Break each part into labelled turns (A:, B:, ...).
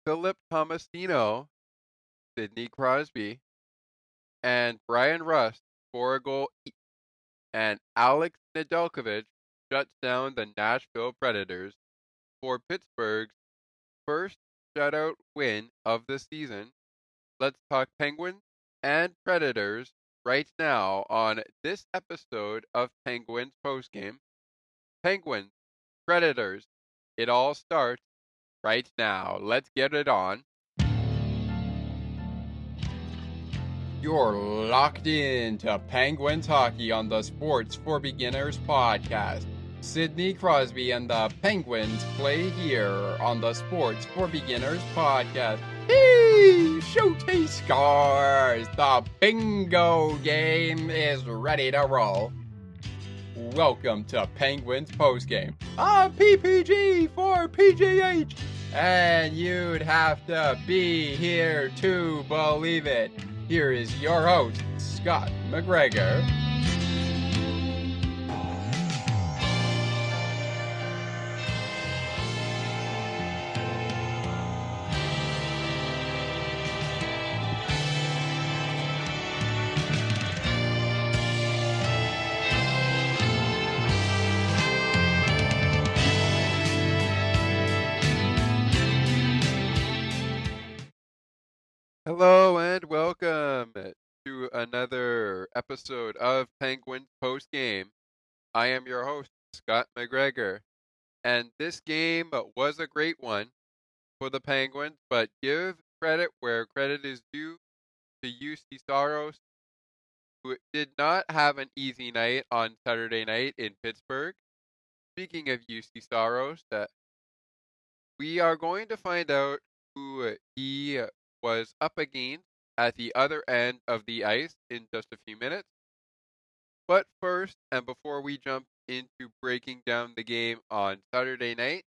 A: Philip Tomasino, Sidney Crosby, and Brian Rust score a goal each, and Alex Nedeljkovic shuts down the Nashville Predators for Pittsburgh's first shutout win of the season. Let's talk Penguins and Predators right now on this episode of Penguins Postgame. Penguins, Predators, it all starts right now. Let's get it on. You're locked in to Penguins Hockey on the Sports for Beginners podcast. Sidney Crosby and the Penguins play here on the Sports for Beginners podcast. Hey, Showtime scores! The bingo game is ready to roll. Welcome to Penguins Postgame. I'm PPG for PGH, and you'd have to be here to believe it. Here is your host, Scott McGregor. Hello and welcome to another episode of Penguins Postgame. I am your host, Scott McGregor, and this game was a great one for the Penguins, but give credit where credit is due to UC Saros, who did not have an easy night on Saturday night in Pittsburgh. Speaking of UC Saros, we are going to find out who he was up against at the other end of the ice in just a few minutes. But first, and before we jump into breaking down the game on Saturday night,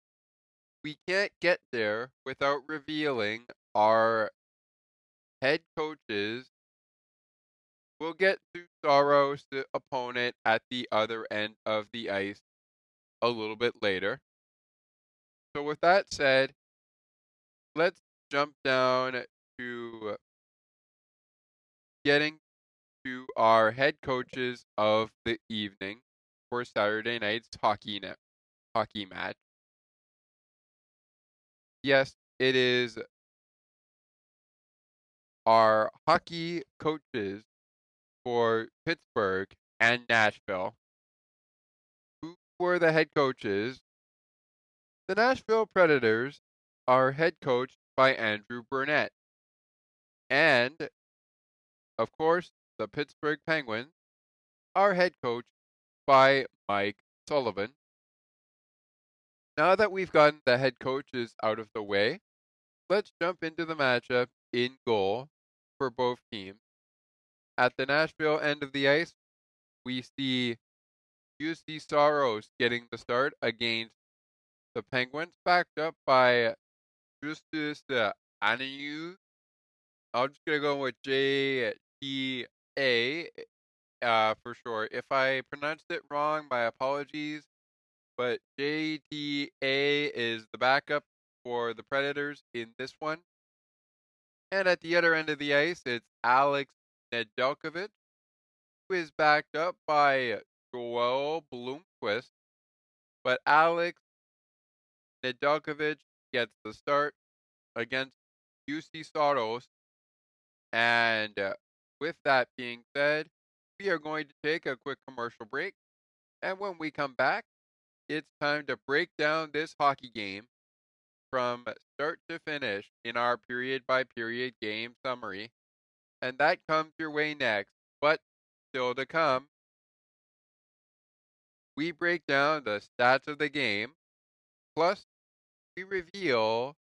A: we can't get there without revealing our head coaches. We'll get to Saros, the opponent at the other end of the ice, a little bit later. So with that said, let's jump down to getting to our head coaches of the evening for Saturday night's hockey match. Yes, it is our hockey coaches for Pittsburgh and Nashville. Who were the head coaches? The Nashville Predators are head coached by Andrew Burnett. And, of course, the Pittsburgh Penguins are head coached by Mike Sullivan. Now that we've gotten the head coaches out of the way, let's jump into the matchup in goal for both teams. At the Nashville end of the ice, we see UC Saros getting the start against the Penguins, backed up by Justus Anu. I'm just going to go with JTA for short. If I pronounced it wrong, my apologies. But JTA is the backup for the Predators in this one. And at the other end of the ice, it's Alex Nedeljkovic, who is backed up by Joel Blomqvist. But Alex Nedeljkovic gets the start against UC Saros. And with that being said, we are going to take a quick commercial break. And when we come back, it's time to break down this hockey game from start to finish in our period-by-period game summary. And that comes your way next. But still to come, we break down the stats of the game. Plus, we reveal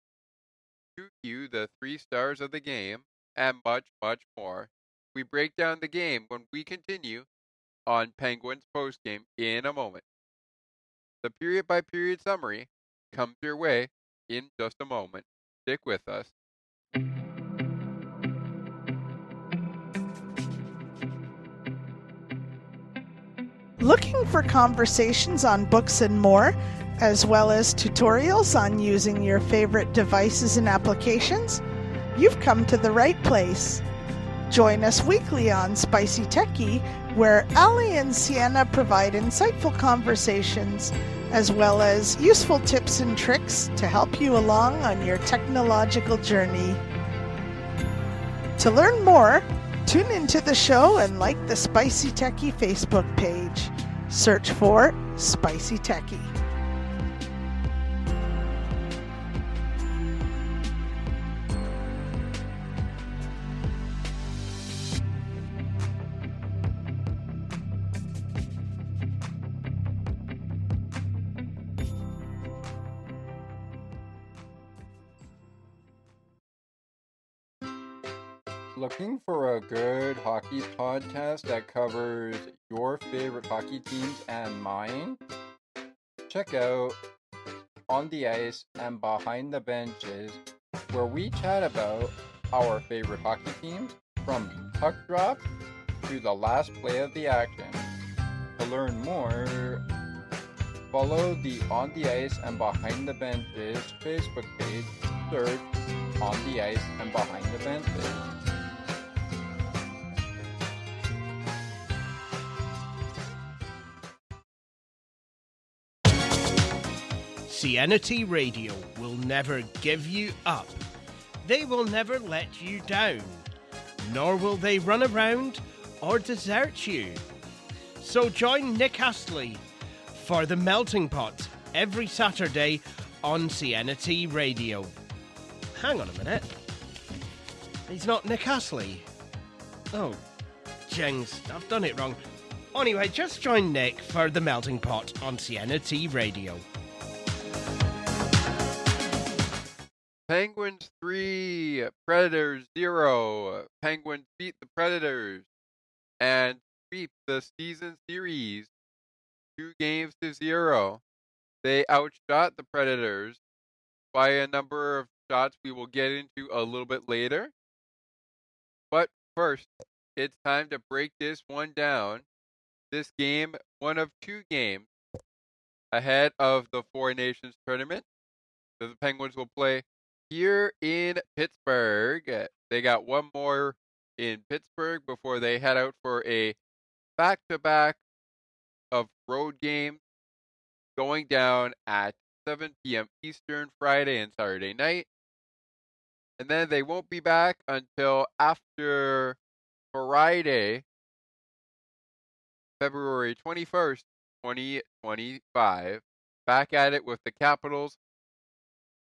A: to you the 3 stars of the game, and much, much more. We break down the game when we continue on Penguins Postgame in a moment. The period-by-period summary comes your way in just a moment. Stick with us.
B: Looking for conversations on books and more? as well as tutorials on using your favorite devices and applications, you've come to the right place. Join us weekly on Spicy Techie, where Ali and Sienna provide insightful conversations as well as useful tips and tricks to help you along on your technological journey. To learn more, tune into the show and like the Spicy Techie Facebook page. Search for Spicy Techie.
A: Looking for a good hockey podcast that covers your favorite hockey teams and mine? Check out On the Ice and Behind the Benches, where we chat about our favorite hockey teams from puck drop to the last play of the action. To learn more, follow the On the Ice and Behind the Benches Facebook page. Search On the Ice and Behind the Benches.
C: SienaT Radio will never give you up. They will never let you down, nor will they run around or desert you. So join Nick Astley for The Melting Pot every Saturday on SienaT Radio. Hang on a minute. He's not Nick Astley. Oh, jings, I've done it wrong. Anyway, just join Nick for The Melting Pot on SienaT Radio.
A: Penguins 3, Predators 0. Penguins beat the Predators and sweep the season series 2-0. They outshot the Predators by a number of shots we will get into a little bit later. But first, it's time to break this one down. This game, one of two games ahead of the Four Nations tournament that the Penguins will play here in Pittsburgh. They got one more in Pittsburgh before they head out for a back-to-back of road games going down at 7 p.m. Eastern Friday and Saturday night. And then they won't be back until after Friday, February 21st, 2025. Back at it with the Capitals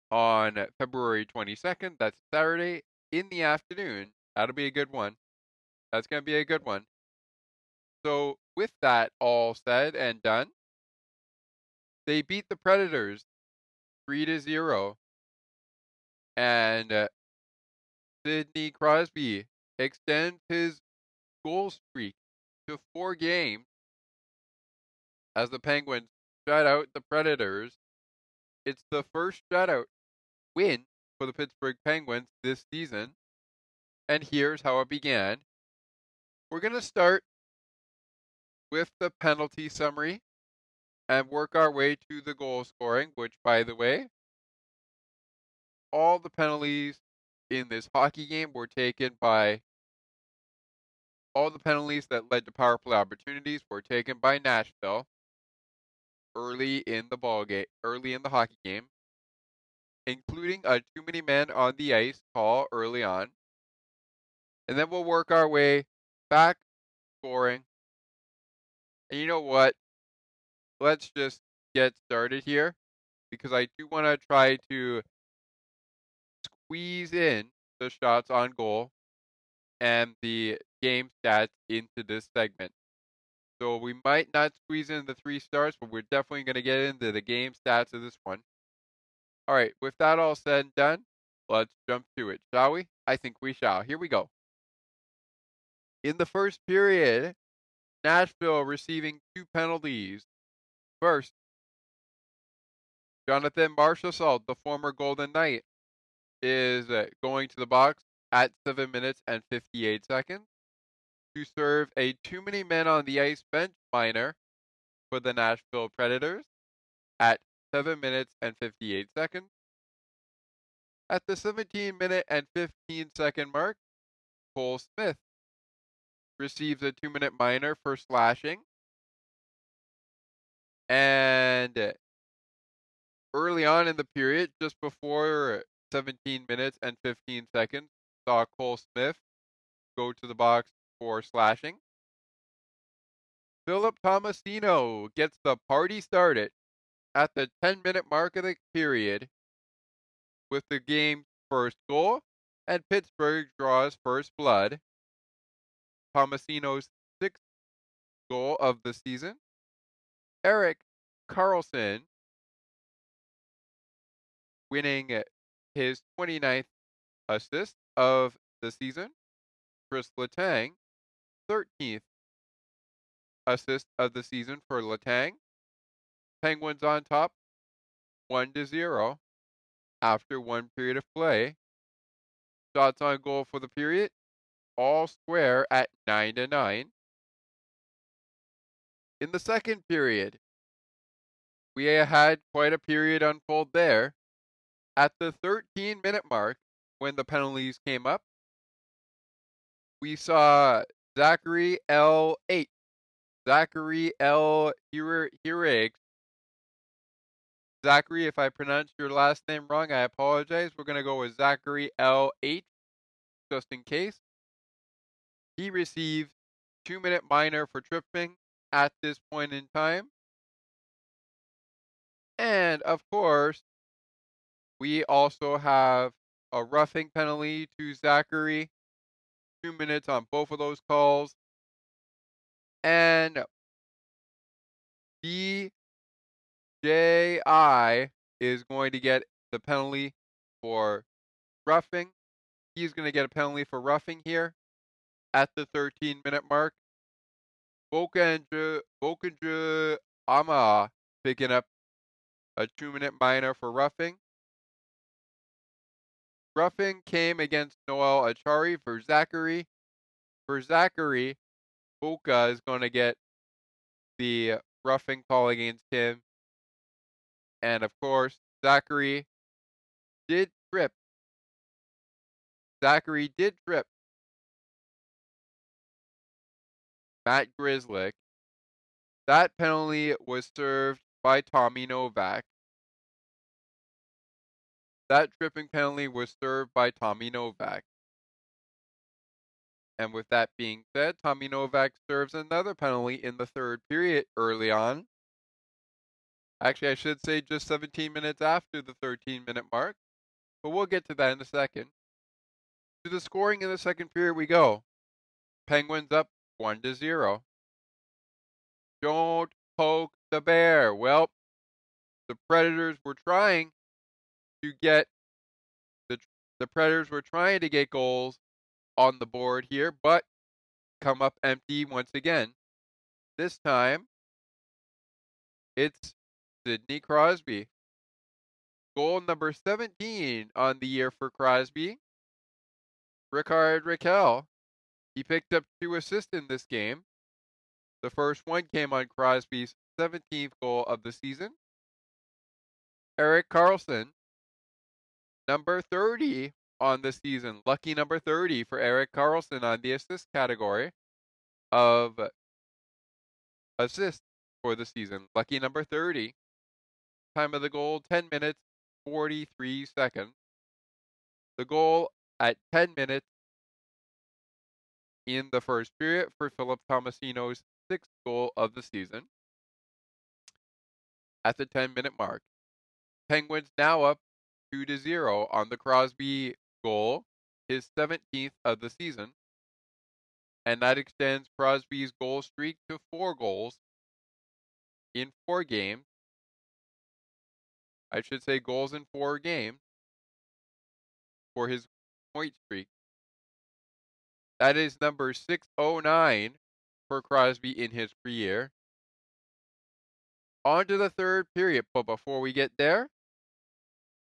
A: on February 22nd. That's Saturday in the afternoon. That'll be a good one. That's going to be a good one. So with that all said and done, they beat the Predators 3-0. And Sidney Crosby extends his goal streak to 4 games as the Penguins shut out the Predators. It's the first shutout win for the Pittsburgh Penguins this season. And here's how it began. We're going to start with the penalty summary and work our way to the goal scoring, which, by the way, all the penalties in this hockey game were taken by all the penalties that led to power play opportunities were taken by Nashville early in the hockey game, including a too many men on the ice call early on. And then we'll work our way back scoring. And you know what? Let's just get started here because I do want to try to squeeze in the shots on goal and the game stats into this segment. So we might not squeeze in the 3 stars, but we're definitely going to get into the game stats of this one. All right, with that all said and done, let's jump to it, shall we? I think we shall. Here we go. In the first period, Nashville receiving 2 penalties. First, Jonathan Marchessault, the former Golden Knight, is going to the box at 7 minutes and 58 seconds to serve a too many men on the ice bench minor for the Nashville Predators at 7 minutes and 58 seconds. At the 17-minute and 15-second mark, Cole Smith receives a 2-minute minor for slashing. And early on in the period, just before 17 minutes and 15 seconds, saw Cole Smith go to the box for slashing. Philip Tomasino gets the party started at the 10-minute mark of the period with the game's first goal, and Pittsburgh draws first blood. Tomasino's sixth goal of the season. Erik Karlsson winning his 29th assist of the season. Chris Letang, 13th assist of the season for Letang. Penguins on top, 1-0 after one period of play. Shots on goal for the period, all square at 9-9. In the second period, we had quite a period unfold there. At the 13-minute mark, when the penalties came up, we saw Zachary L. Hirigs. Zachary, if I pronounced your last name wrong, I apologize. We're going to go with Zachary L.H. just in case. He received 2-minute minor for tripping at this point in time. And, of course, we also have a roughing penalty to Zachary. 2 minutes on both of those calls. And BJI is going to get the penalty for roughing. He's going to get a penalty for roughing here at the 13-minute mark. Bokenju Ama picking up a 2-minute minor for roughing. Roughing came against Noel Achari for Zachary. For Zachary, Boca is going to get the roughing call against him. And of course, Zachary did trip. Matt Grzelcyk. That penalty was served by Tommy Novak. That tripping penalty was served by Tommy Novak. And with that being said, Tommy Novak serves another penalty in the third period early on. Actually, I should say just 17 minutes after the 13-minute mark. But we'll get to that in a second. To the scoring in the second period we go. Penguins up 1-0. Don't poke the bear. Well, the Predators were trying to get goals on the board here, but come up empty once again. This time, it's Sidney Crosby. Goal number 17 on the year for Crosby. Rickard Rakell. He picked up 2 assists in this game. The first one came on Crosby's 17th goal of the season. Erik Karlsson, number 30 on the season. Lucky number 30 for Erik Karlsson on the assist category of assists for the season. Lucky number 30. Time of the goal, 10 minutes, 43 seconds. The goal at 10 minutes in the first period for Philip Tomasino's 6th goal of the season. At the 10-minute mark, Penguins now up 2-0 on the Crosby goal, his 17th of the season. And that extends Crosby's goal streak to 4 goals in 4 games. I should say goals in 4 games for his point streak. That is number 609 for Crosby in his career. On to the third period, but before we get there,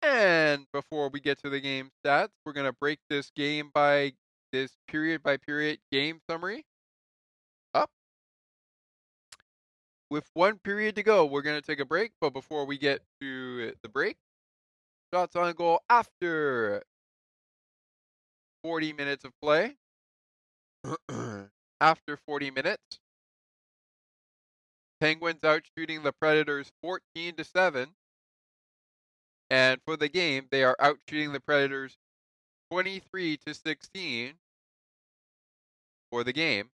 A: and before we get to the game stats, we're going to break this period by period game summary up. with one period to go, we're going to take a break. But before we get to the break, shots on goal after 40 minutes of play. After 40 minutes, Penguins out shooting the Predators 14-7. And for the game, they are out shooting the Predators 23-16 for the game.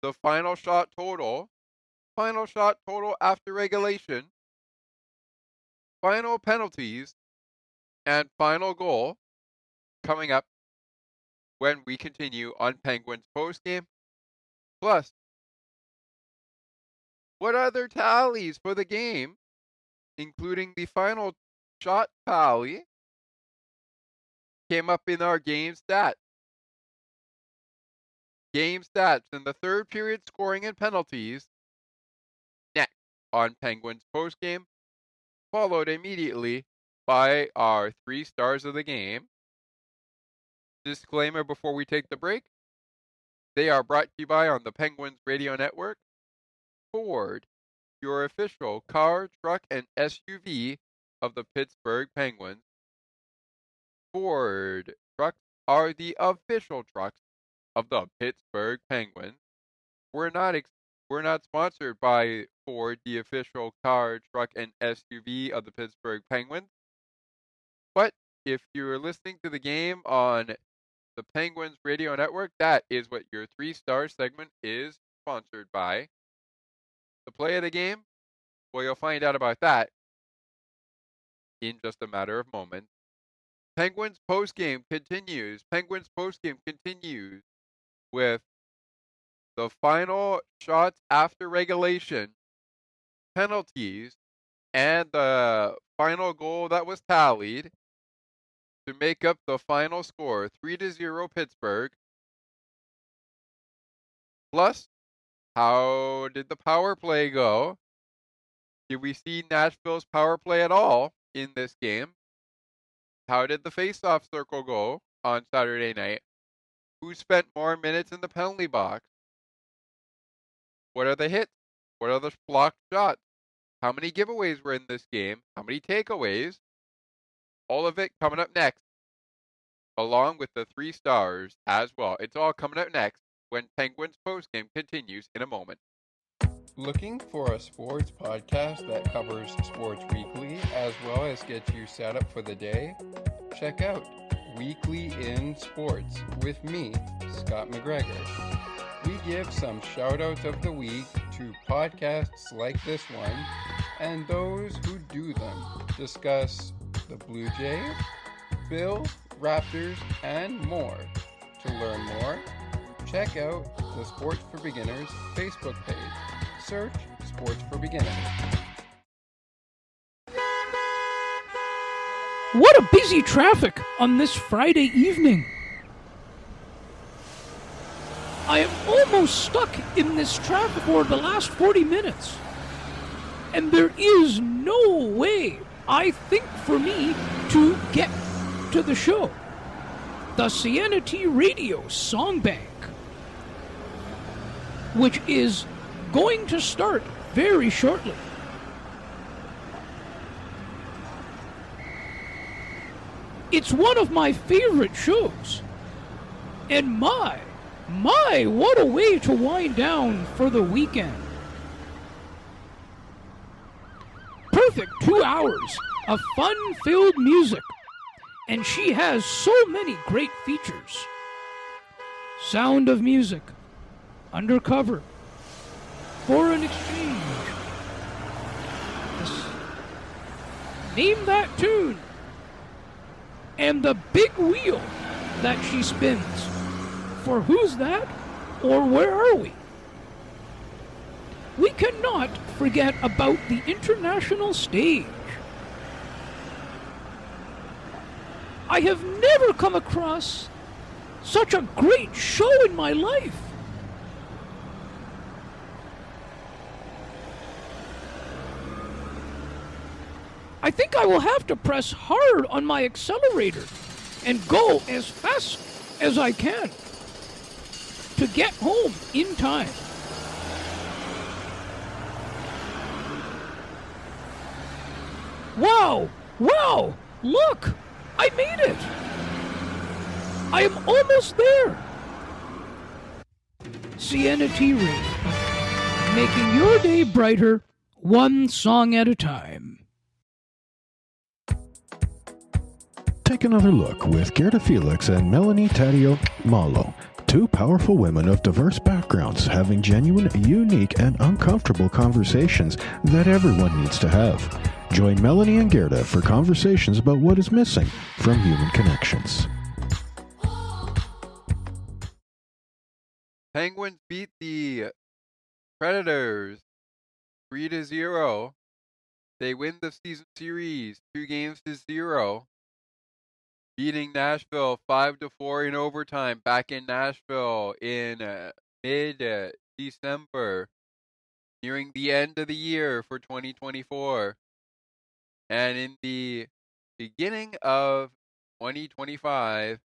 A: The final shot total after regulation, final penalties, and final goal coming up when we continue on Penguins postgame. Plus, what other tallies for the game, including the final shot tally, came up in our game stats. Game stats in the third period scoring and penalties next on Penguins postgame, followed immediately by our 3 stars of the game. Disclaimer before we take the break. They are brought to you by on the Penguins Radio Network. Ford, your official car, truck, and SUV of the Pittsburgh Penguins. Ford trucks are the official trucks of the Pittsburgh Penguins. We're not sponsored by Ford, the official car, truck, and SUV of the Pittsburgh Penguins. But if you're listening to the game on the Penguins Radio Network, that is what your 3-star segment is sponsored by. The play of the game, well, you'll find out about that in just a matter of moments. Penguins postgame continues. With the final shots after regulation, penalties, and the final goal that was tallied to make up the final score, 3-0 Pittsburgh. Plus, how did the power play go? Did we see Nashville's power play at all in this game? How did the face-off circle go on Saturday night? Who spent more minutes in the penalty box? What are the hits? What are the blocked shots? How many giveaways were in this game? How many takeaways? All of it coming up next, along with the 3 stars as well. It's all coming up next when Penguins postgame continues in a moment. Looking for a sports podcast that covers sports weekly as well as gets you set up for the day? Check out Weekly in Sports with me, Scott McGregor. We give some shout-outs of the week to podcasts like this one and those who do them. Discuss the Blue Jays, Bills, Raptors, and more. To learn more, check out the Sports for Beginners Facebook page. Search Sports for Beginners.
D: What a busy traffic on this Friday evening. I am almost stuck in this traffic for the last 40 minutes. And there is no way, I think, for me to get to the show. The SienaT Radio SongBank, which is going to start very shortly. It's one of my favorite shows. And my, what a way to wind down for the weekend. Perfect 2 hours of fun-filled music. And she has so many great features. Sound of Music, Undercover, Foreign Exchange. Name that tune. And the big wheel that she spins. For Who's That? Or Where Are We? We cannot forget about the international stage. I have never come across such a great show in my life. I think I will have to press hard on my accelerator and go as fast as I can to get home in time. Wow! Wow! Look! I made it! I am almost there! SienaT Radio, making your day brighter, one song at a time.
E: Take another look with Gerda Felix and Melanie Taddeo Malo, two powerful women of diverse backgrounds having genuine, unique, and uncomfortable conversations that everyone needs to have. Join Melanie and Gerda for conversations about what is missing from human connections.
A: Penguins beat the Predators 3-0. They win the season series 2-0, beating Nashville 5-4 in overtime back in Nashville in mid-December, nearing the end of the year for 2024. And in the beginning of 2025,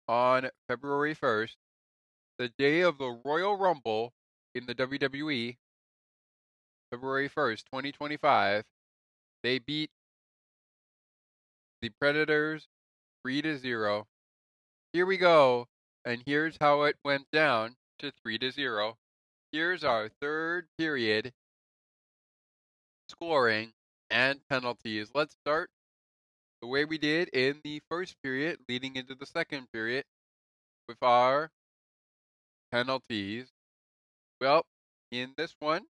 A: on February 1st, the day of the Royal Rumble in the WWE, February 1st, 2025, they beat the Predators 3-0. Here we go, and here's how it went down to 3-0. Here's our third period scoring and penalties. Let's start the way we did in the first period, leading into the second period, with our penalties. Well, in this one,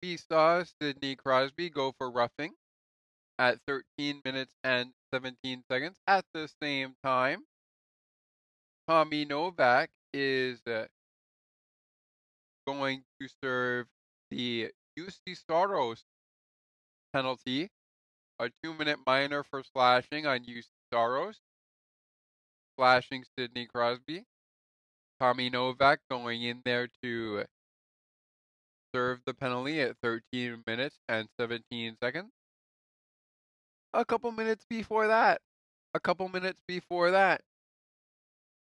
A: we saw Sidney Crosby go for roughing at 13 minutes and 17 seconds. At the same time, Tommy Novak is going to serve the UC Saros penalty, a 2-minute minor for slashing on UC Saros, slashing Sidney Crosby. Tommy Novak going in there to serve the penalty at 13 minutes and 17 seconds. A couple minutes before that,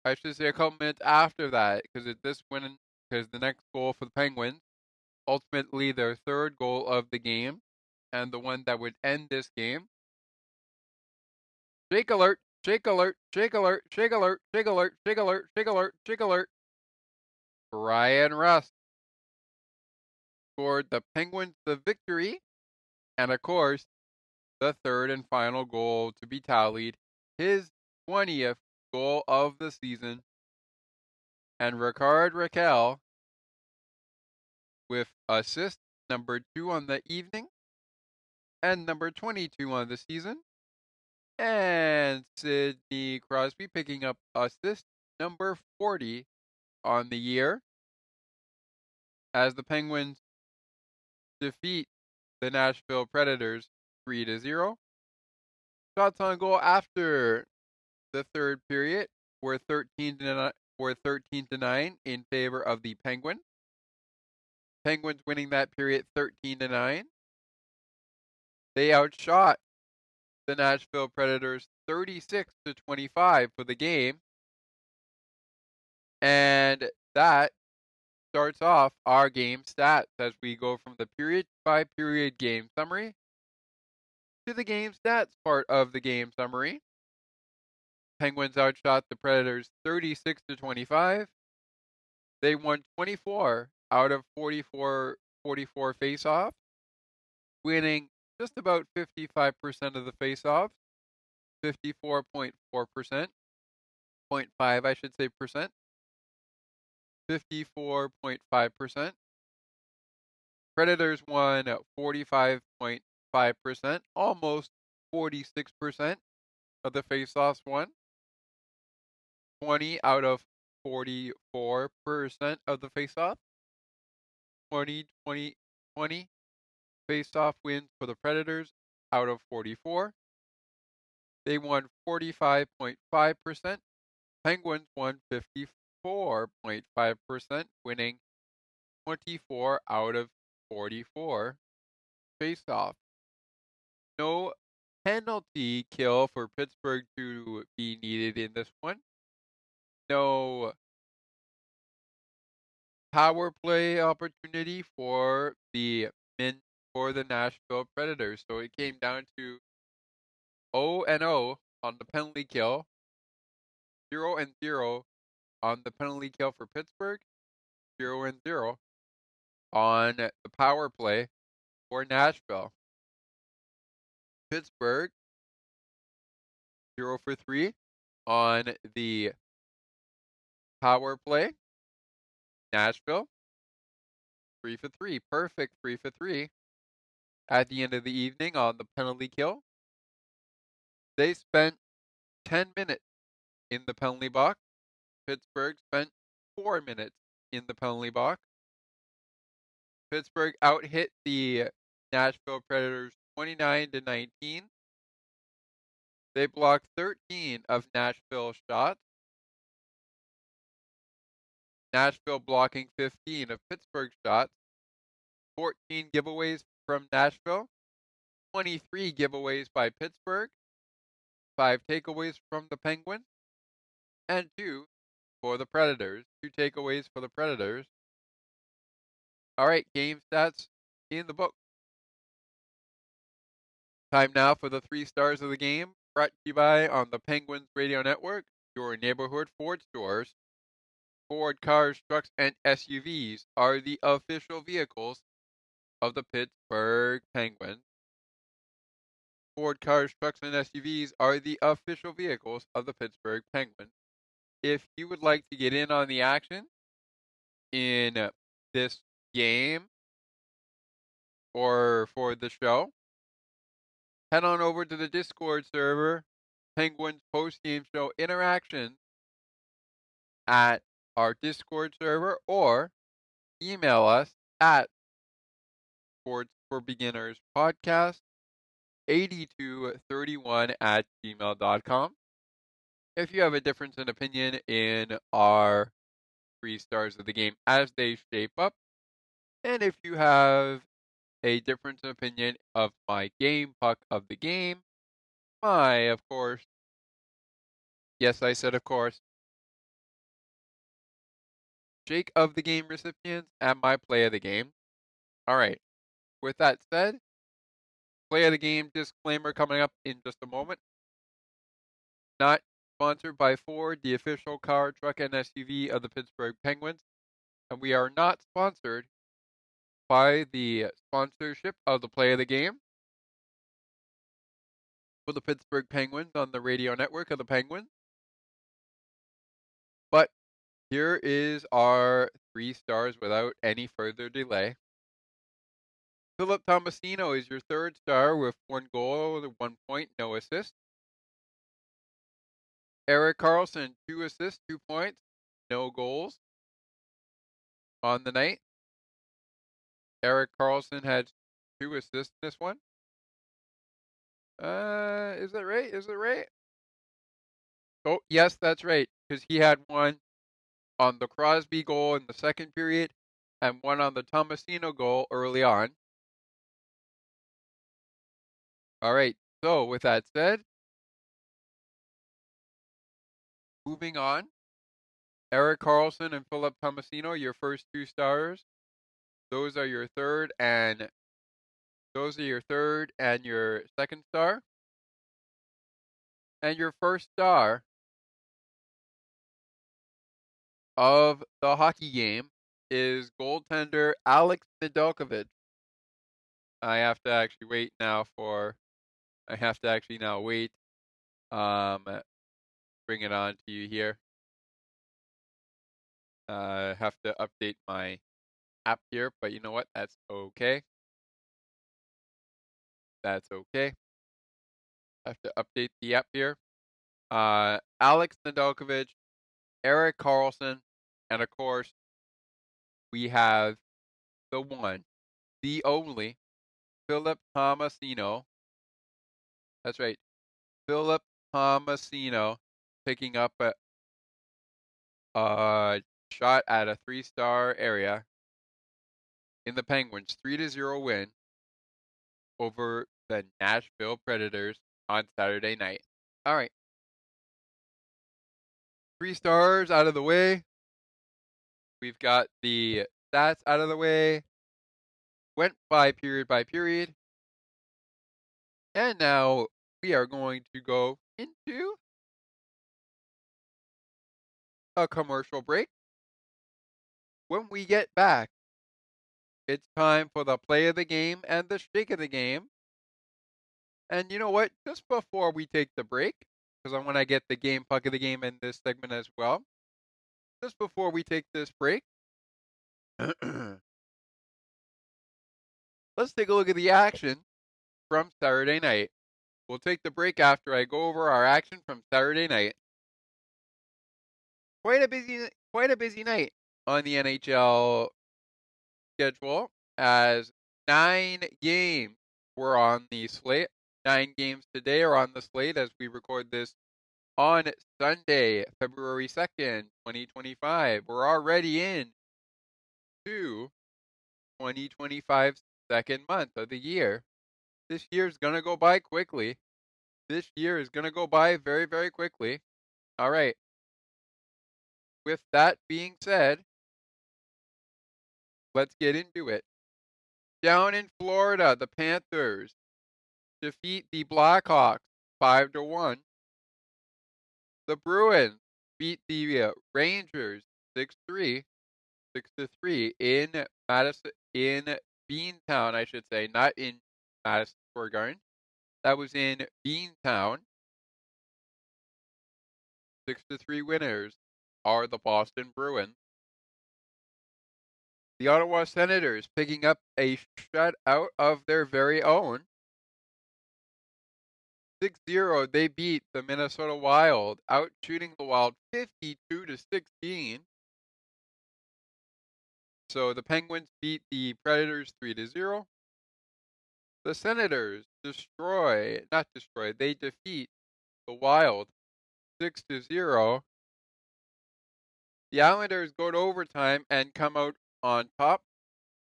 A: I should say a couple minutes after that, because the next goal for the Penguins, ultimately their third goal of the game, and the one that would end this game. Shake alert, shake alert, shake alert, shake alert, shake alert, shake alert, shake alert, shake alert. Brian Rust scored the Penguins the victory, and of course, the third and final goal to be tallied, his 20th goal of the season. And Ricard Raquel with assist number 2 on the evening and number 22 on the season. And Sidney Crosby picking up assist number 40 on the year as the Penguins defeat the Nashville Predators 3-0. Shots on goal after the third period were 13-9 in favor of the Penguins. Penguins winning that period 13-9. They outshot the Nashville Predators 36-25 for the game. And that starts off our game stats as we go from the period-by-period game summary to the game stats part of the game summary. Penguins outshot the Predators 36-25. They won 24 out of 44 face-offs, winning just about 55% of the face-offs, 54.4%, 0.5 I should say percent, 54.5%. Predators won 45.5%, almost 46% of the face-offs won. 20 out of 44% of the face-off. 20 face-off wins for the Predators out of 44. They won 45.5%. Penguins won 54.5%, winning 24 out of 44 face-off. No penalty kill for Pittsburgh to be needed in this one. No power play opportunity for the for the Nashville Predators. So it came down to 0-0 on the penalty kill, 0-0 on the penalty kill for Pittsburgh, 0-0 on the power play for Nashville. Pittsburgh 0 for 3 on the power play. Nashville 3 for 3, perfect 3 for 3 at the end of the evening on the penalty kill. They spent 10 minutes in the penalty box. Pittsburgh spent 4 minutes in the penalty box. Pittsburgh out-hit the Nashville Predators 29-19. They blocked 13 of Nashville's shots. Nashville blocking 15 of Pittsburgh's shots. 14 giveaways from Nashville. 23 giveaways by Pittsburgh. 5 takeaways from the Penguins. And 2 for the Predators. 2 takeaways for the Predators. All right, game stats in the book. Time now for the 3 stars of the game, brought to you by on the Penguins Radio Network, your neighborhood Ford stores. Ford cars, trucks, and SUVs are the official vehicles of the Pittsburgh Penguins. Ford cars, trucks, and SUVs are the official vehicles of the Pittsburgh Penguins. If you would like to get in on the action in this game or for the show, head on over to the Discord server, Penguins Post-Game Show Interaction at our Discord server, or email us at Sports for Beginners Podcast 8231 at gmail.com. If you have a difference in opinion in our 3 stars of the game as they shape up, and if you have a difference in opinion of my game puck of the game, my, of course, yes, I said of course, shake of the game recipients, and my play of the game. All right, with that said, play of the game disclaimer coming up in just a moment. Not sponsored by Ford, the official car, truck, and SUV of the Pittsburgh Penguins, and we are not sponsored by the sponsorship of the play of the game for the Pittsburgh Penguins on the radio network of the Penguins. But here is our 3 stars without any further delay. Philip Tomasino is your 3rd star with 1 goal, 1 point, no assist. Erik Karlsson, 2 assists, 2 points, no goals on the night. Erik Karlsson had 2 assists in this one. Is that right? Is it right? Oh, yes, that's right. Because he had 1 on the Crosby goal in the 2nd period and 1 on the Tomasino goal early on. All right. So with that said, moving on. Erik Karlsson and Philip Tomasino, your first 2 stars. Those are your 3rd and your 2nd star. And your 1st star of the hockey game is goaltender Alex Nedeljkovic. I have to actually wait. Bring it on to you here. I have to update my app here, but you know what? That's okay. That's okay. I have to update the app here. Alex Nedeljkovic, Erik Karlsson, and of course, we have the one, the only, Philip Tomasino. That's right. Philip Tomasino picking up a shot at a 3-star area in the Penguins' 3-0 win over the Nashville Predators on Saturday night. All right. 3 stars out of the way. We've got the stats out of the way. went by period. And now we are going to go into a commercial break. When we get back, it's time for the play of the game and the shake of the game. And you know what? Just before we take the break, because I want to get the game puck of the game in this segment as well. Just before we take this break, let's take a look at the action from Saturday night. We'll take the break after I go over our action from Saturday night. Quite a busy night on the NHL schedule, as 9 games were on the slate. 9 games today are on the slate as we record this on Sunday, February 2nd, 2025. We're already in to 2025's second month of the year. This year's going to go by quickly. This year is going to go by very, very quickly. All right. With that being said, let's get into it. Down in Florida, the Panthers defeat the Blackhawks 5-1. The Bruins beat the Rangers 6-3 in Beantown, I should say, not in Madison Square Garden. That was in Beantown. 6-3 winners are the Boston Bruins. The Ottawa Senators picking up a shutout of their very own. 6-0, they beat the Minnesota Wild, out shooting the Wild 52-16. So the Penguins beat the Predators 3-0. The Senators they defeat the Wild 6-0. The Islanders go to overtime and come out on top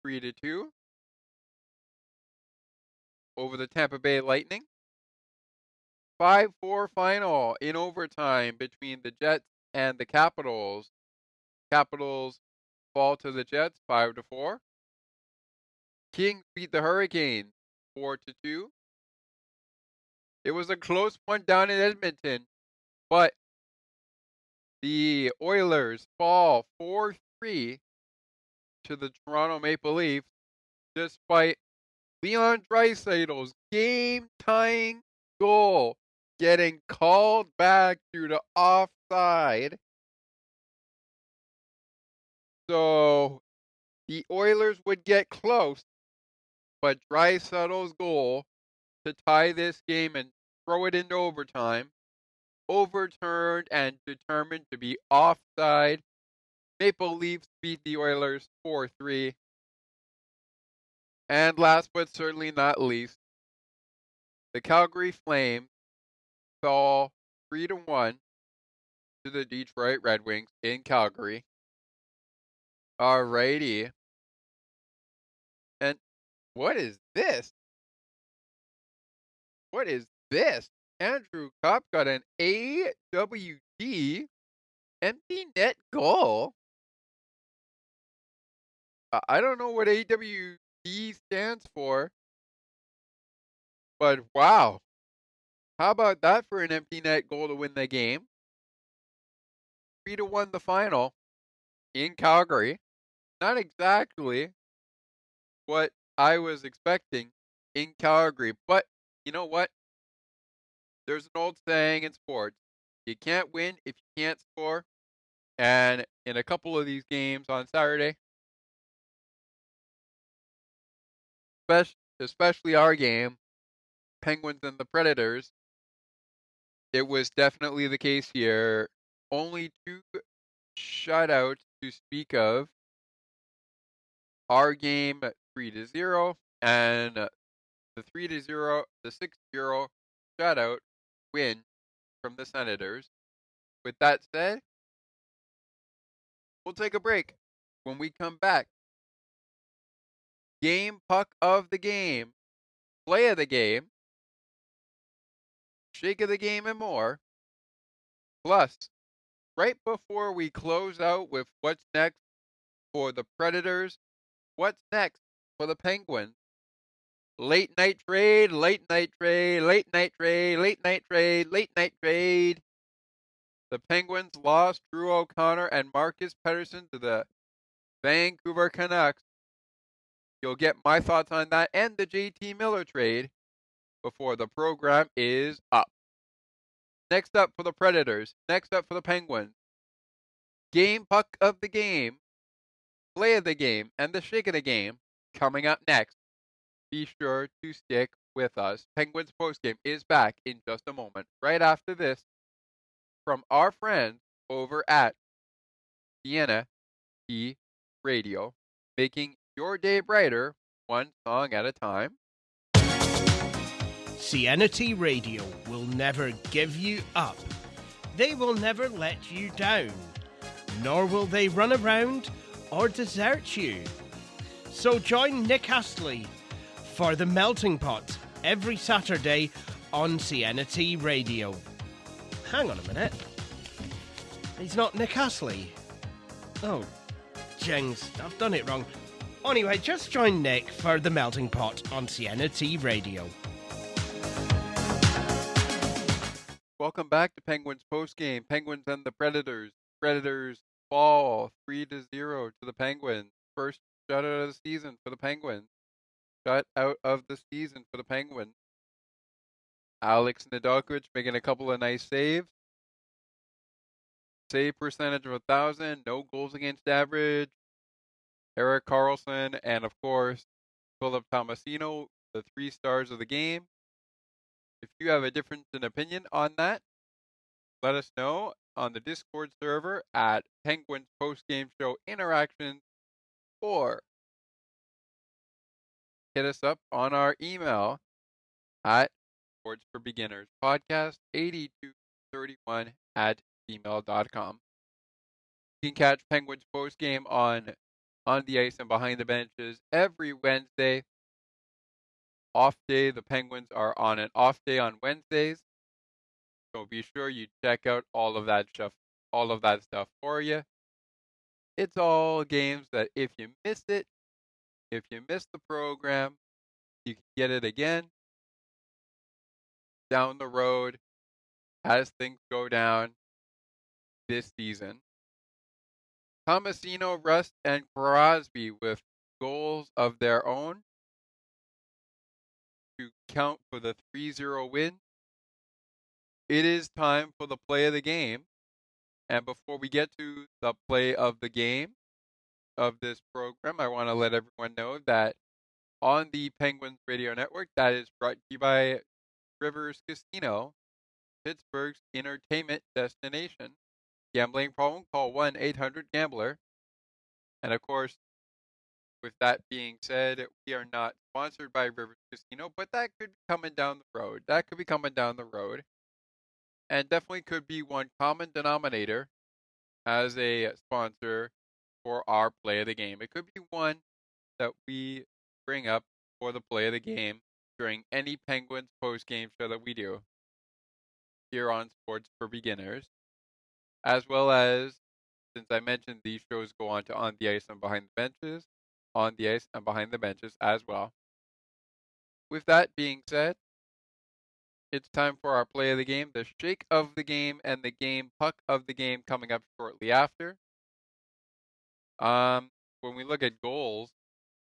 A: 3-2 over the Tampa Bay Lightning. 5-4 final in overtime between the Jets and the Capitals. Capitals fall to the Jets 5-4. Kings beat the Hurricanes 4-2. It was a close one down in Edmonton, but the Oilers fall 4-3 to the Toronto Maple Leafs, despite Leon Draisaitl's game-tying goal getting called back due to offside. So the Oilers would get close, but Draisaitl's goal to tie this game and throw it into overtime, overturned and determined to be offside. Maple Leafs beat the Oilers 4-3. And last but certainly not least, the Calgary Flames fell 3-1 to the Detroit Red Wings in Calgary. Alrighty. And what is this? What is this? Andrew Kopp got an AWD empty net goal. I don't know what AWD stands for, but wow. How about that for an empty net goal to win the game? 3-1 the final in Calgary. Not exactly what I was expecting in Calgary, but you know what? There's an old saying in sports. You can't win if you can't score. And in a couple of these games on Saturday, especially our game, Penguins and the Predators, it was definitely the case here. Only 2 shutouts to speak of. Our game 3-0 and the 3-0, the 6-0 shutout win from the Senators. With that said, we'll take a break. When we come back, game puck of the game, play of the game, shake of the game, and more. Plus, right before we close out with what's next for the Predators, what's next for the Penguins. Late night trade, late night trade, late night trade, late night trade, late night trade. The Penguins lost Drew O'Connor and Marcus Pettersson to the Vancouver Canucks. You'll get my thoughts on that and the JT Miller trade before the program is up. Next up for the Predators, next up for the Penguins. Game puck of the game, play of the game, and the shake of the game coming up next. Be sure to stick with us. Penguins postgame is back in just a moment, right after this, from our friends over at SienaT Radio, making your day brighter, one song at a time.
C: SienaT Radio will never give you up. They will never let you down, nor will they run around or desert you. So join Nick Astley for The Melting Pot every Saturday on SienaT Radio. Hang on a minute. He's not Nick Astley. Oh, jings, I've done it wrong. Anyway, just join Nick for The Melting Pot on SienaT Radio.
A: Welcome back to Penguins postgame. Penguins and the Predators. Predators fall 3-0 to the Penguins. First shutout of the season for the Penguins. Shutout of the season for the Penguins. Alex Nedeljkovic making a couple of nice saves. Save percentage of 1,000. No goals against average. Erik Karlsson and, of course, Philip Tomasino, the 3 stars of the game. If you have a difference in opinion on that, let us know on the Discord server at Penguins Postgame Show Interactions, or hit us up on our email at Sports for Beginners Podcast 8231 at gmail.com. You can catch Penguins Postgame on the Ice and Behind the Benches every Wednesday. Off day, the Penguins are on an off day on Wednesdays. So be sure you check out all of that stuff for you. It's all games that if you miss it, if you miss the program, you can get it again down the road as things go down this season. Tomasino, Rust, and Crosby with goals of their own to count for the 3-0 win. It is time for the play of the game. And before we get to the play of the game of this program, I want to let everyone know that on the Penguins Radio Network, that is brought to you by Rivers Casino, Pittsburgh's entertainment destination. Gambling problem? Call 1-800-GAMBLER. And of course, with that being said, we are not sponsored by Rivers Casino, but that could be coming down the road. And definitely could be one common denominator as a sponsor for our play of the game. It could be one that we bring up for the play of the game during any Penguins post-game show that we do here on Sports for Beginners. As well as, since I mentioned these shows go on to On the Ice and Behind the Benches, On the Ice and Behind the Benches as well. With that being said, it's time for our play of the game, the shake of the game, and the game puck of the game coming up shortly after. When we look at goals,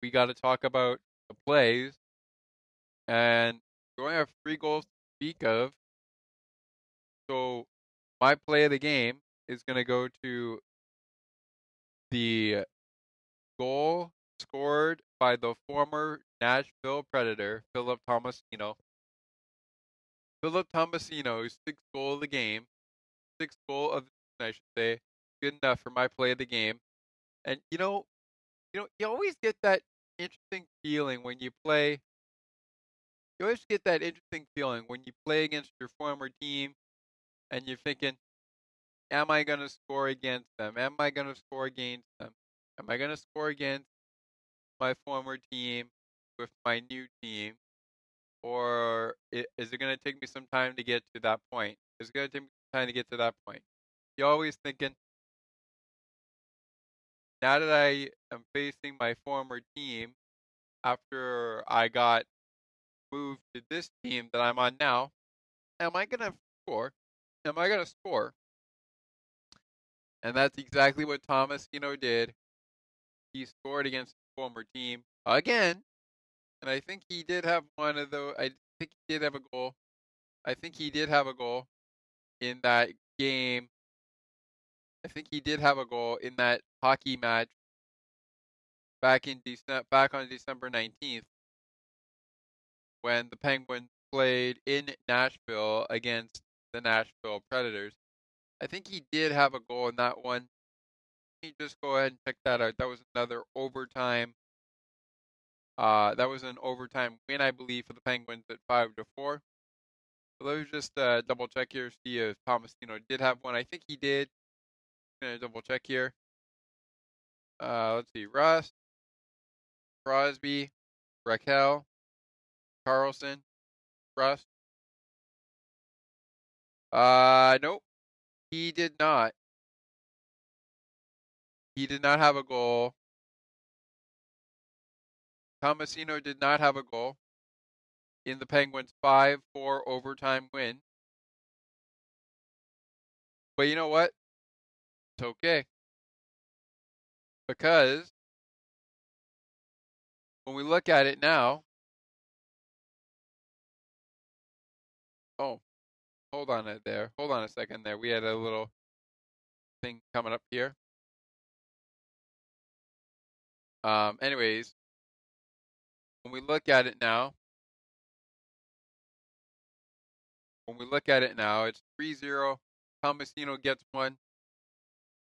A: we got to talk about the plays, and we only have 3 goals to speak of. So my play of the game is going to go to the goal scored by the former Nashville Predator, Philip Tomasino. Philip Tomasino's 6th goal of the game, 6th goal of the season, I should say, good enough for my play of the game. And you always get that interesting feeling when you play. You always get that interesting feeling when you play against your former team, and you're thinking, am I going to score against them? Am I going to score against them? Am I going to score against my former team with my new team? Or is it going to take me some time to get to that point? Is it going to take me some time to get to that point? You're always thinking, now that I am facing my former team, after I got moved to this team that I'm on now. Am I going to score? Am I going to score? And that's exactly what Thomas, did. He scored against his former team again. And I think he did have one of those. I think he did have a goal. I think he did have a goal in that game. I think he did have a goal in that hockey match back on December 19th when the Penguins played in Nashville against the Nashville Predators. I think he did have a goal in that one. Let me just go ahead and check that out. That was another overtime. That was an overtime win, I believe, for the Penguins at 5-4. So let me just double check here, see if Tomasino did have one. I think he did. I'm gonna double check here. Let's see. Russ, Crosby, Raquel, Carlson, Russ. Nope. He did not. He did not have a goal. Tomasino did not have a goal in the Penguins' 5-4 overtime win. But you know what? It's okay. Because when we look at it now, oh, hold on there. Hold on a second there. We had a little thing coming up here. Anyways, when we look at it now, it's 3-0. Tomasino gets one,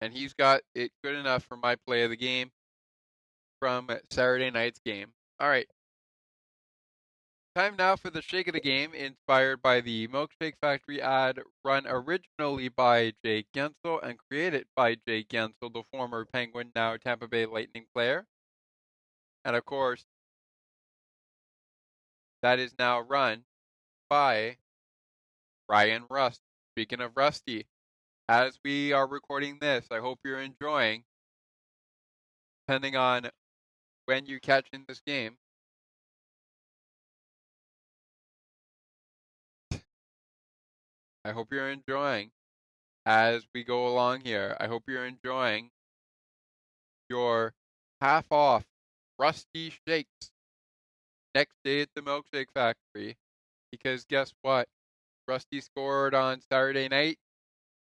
A: and he's got it good enough for my play of the game from Saturday night's game. All right. Time now for the Shake of the Game, inspired by the Milkshake Factory ad run originally by Jay Gensel and created by Jay Gensel, the former Penguin, now Tampa Bay Lightning player. And of course, that is now run by Ryan Rust. Speaking of Rusty, as we are recording this, I hope you're enjoying, depending on when you catch in this game. I hope you're enjoying as we go along here. I hope you're enjoying your half off Rusty Shakes next day at the Milkshake Factory. Because guess what? Rusty scored on Saturday night,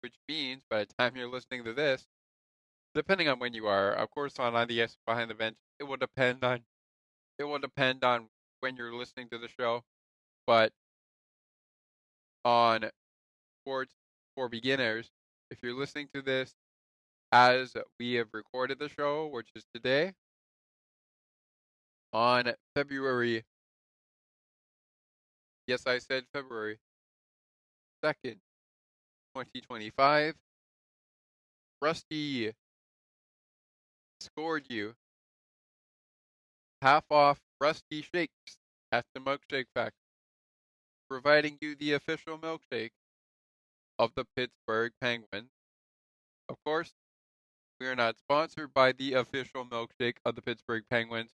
A: which means by the time you're listening to this, depending on when you are, of course on the Behind the Bench, it will depend on when you're listening to the show. But on Sports for Beginners, if you're listening to this as we have recorded the show, which is today, on February, yes, I said February 2nd, 2025, Rusty scored you half off Rusty Shakes at the Milkshake Factory, providing you the official milkshake of the Pittsburgh Penguins. Of course, we are not sponsored by the official milkshake of the Pittsburgh Penguins,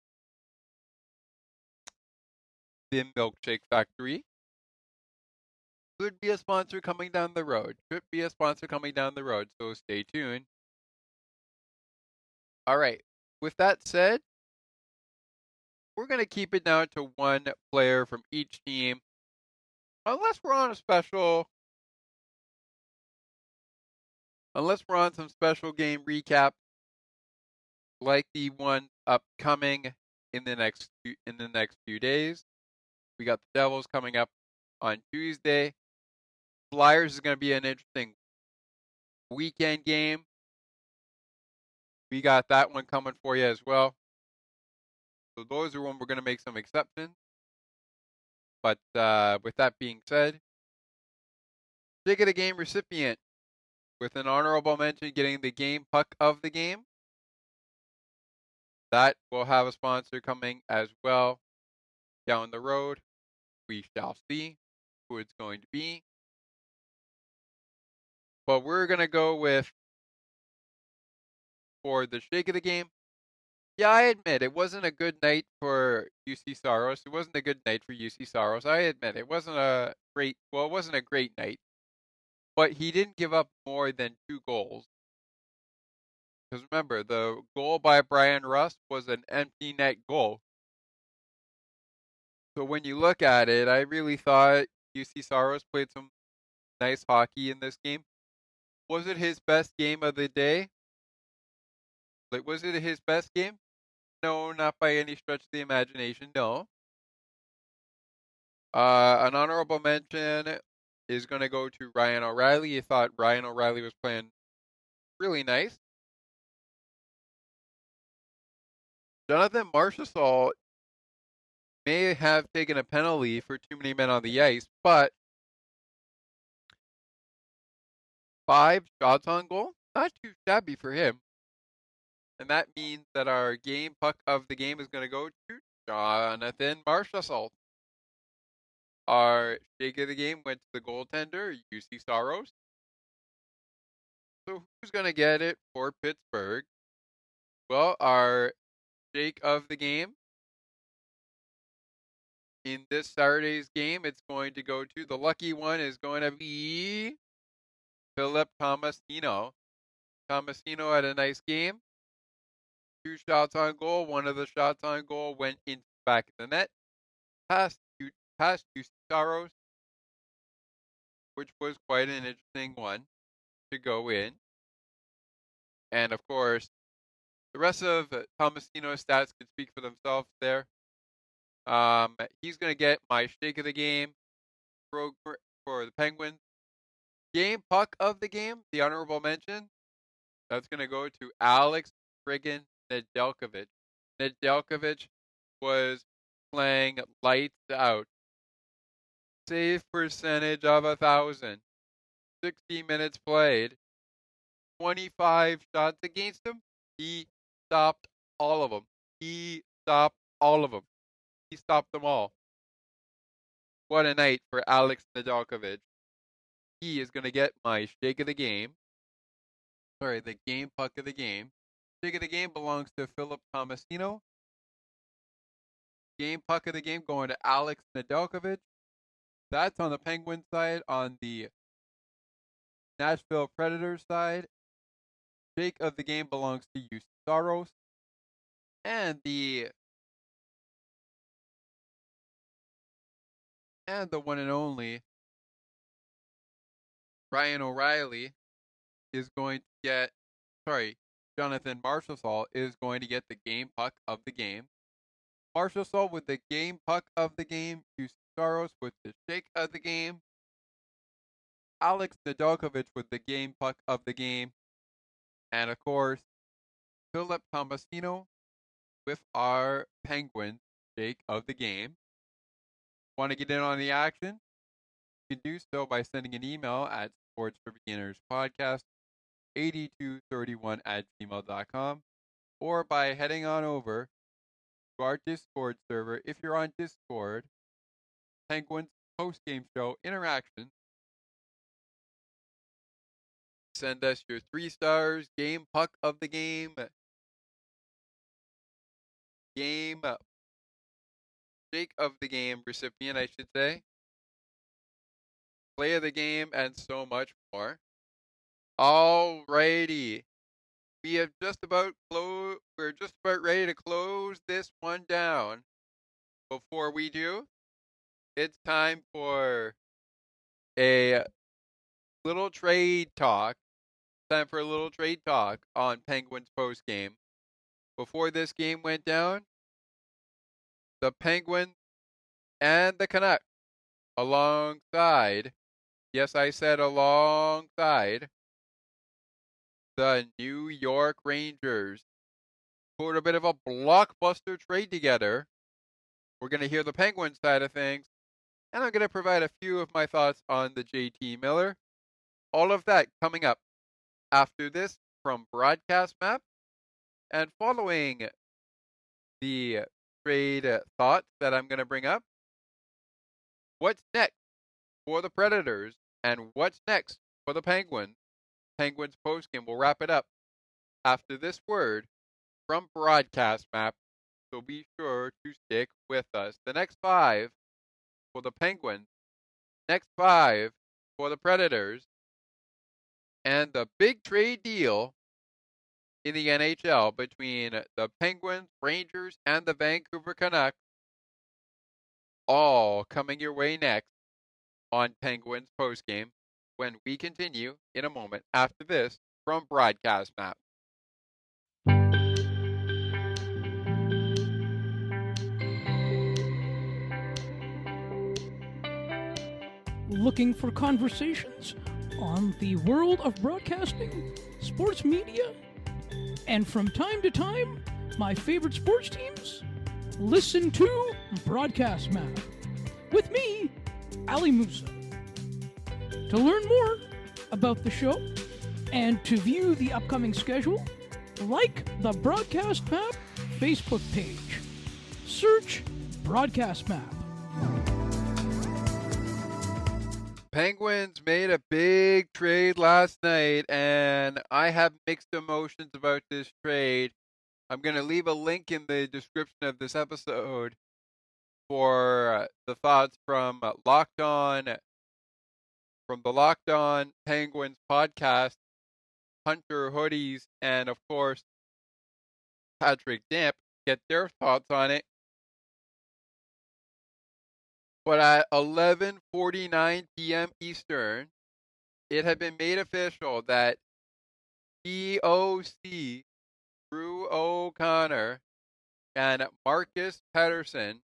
A: the Milkshake Factory. Could be a sponsor coming down the road. So stay tuned. All right. With that said, we're going to keep it down to one player from each team. Unless we're on some special game recap, like the one upcoming in the next few days. We got the Devils coming up on Tuesday. Flyers is going to be an interesting weekend game. We got that one coming for you as well. So those are when we're going to make some exceptions. But with that being said, Shake of the Game recipient with an honorable mention getting the game puck of the game. That will have a sponsor coming as well down the road. We shall see who it's going to be. But we're going to go with, for the Shake of the Game, Yeah, I admit it wasn't a good night for UC Saros. It wasn't a good night for UC Saros. I admit it wasn't a great. Well, it wasn't a great night, but he didn't give up more than 2 goals. Because remember, the goal by Brian Rust was an empty net goal. So when you look at it, I really thought UC Saros played some nice hockey in this game. Was it his best game of the day? Like, was it his best game? No, not by any stretch of the imagination. No. An honorable mention is going to go to Ryan O'Reilly. I thought Ryan O'Reilly was playing really nice. Jonathan Marchessault may have taken a penalty for too many men on the ice, but 5 shots on goal, not too shabby for him. And that means that our game puck of the game is going to go to Jonathan Marchessault. Our shake of the game went to the goaltender, UC Saros. So who's going to get it for Pittsburgh? Well, our shake of the game in this Saturday's game, it's going to go to the lucky one is going to be Philip Tomasino. Tomasino had a nice game. 2 shots on goal. One of the shots on goal went into the back of the net. Past UC Saros, which was quite an interesting one to go in. And of course, the rest of Tomasino's stats could speak for themselves there. He's going to get my shake of the game for the Penguins. Game puck of the game, the honorable mention, that's going to go to Alex friggin' Nedeljkovic. Nedeljkovic was playing lights out. Save percentage of 1,000. 60 minutes played. 25 shots against him. He stopped all of them. He stopped them all. What a night for Alex Nedeljkovic. He is going to get my shake of the game. Sorry, the game puck of the game. Shake of the game belongs to Philip Tomasino. Game puck of the game going to Alex Nedeljkovic. That's on the Penguins side. On the Nashville Predators side, shake of the game belongs to UC Saros. And the one and only Ryan O'Reilly is going to get, Jonathan Marchessault is going to get the game puck of the game. Marchessault with the game puck of the game. UC Saros with the shake of the game. Alex Nedeljkovic with the game puck of the game. And of course, Philip Tomasino with our Penguins shake of the game. Want to get in on the action? You can do so by sending an email at sportsforbeginnerspodcast 8231@gmail.com or by heading on over to our Discord server. If you're on Discord, Penguins post-game show interaction. Send us your 3 stars, game puck of the game, game shake of the game recipient, I should say, play of the game, and so much more. Alrighty. We're just about ready to close this one down. Before we do, it's time for a little trade talk. Time for a little trade talk on Penguins post game. Before this game went down, the Penguins and the Canucks alongside, yes, I said alongside, the New York Rangers put a bit of a blockbuster trade together. We're going to hear the Penguins side of things, and I'm going to provide a few of my thoughts on the JT Miller. All of that coming up after this from Broadcast Map. And following the trade thoughts that I'm going to bring up, what's next for the Predators and what's next for the Penguins? Penguins postgame. We'll wrap it up after this word from Broadcast Map, so be sure to stick with us. The next 5 for the Penguins, next 5 for the Predators, and the big trade deal in the NHL between the Penguins, Rangers, and the Vancouver Canucks, all coming your way next on Penguins Postgame when we continue in a moment after this from Broadcast Map.
D: Looking for conversations on the world of broadcasting, sports media, and from time to time, my favorite sports teams? Listen to Broadcast Map with me, Ali Musa. To learn more about the show and to view the upcoming schedule, like the Broadcast Map Facebook page. Search Broadcast Map.
A: Penguins made a big trade last night, and I have mixed emotions about this trade. I'm going to leave a link in the description of this episode for the thoughts from the Locked On Penguins podcast, Hunter Hoodies, and of course Patrick Damp, get their thoughts on it. But at 11:49 p.m. Eastern, it had been made official that DOC, Drew O'Connor, and Marcus Pettersson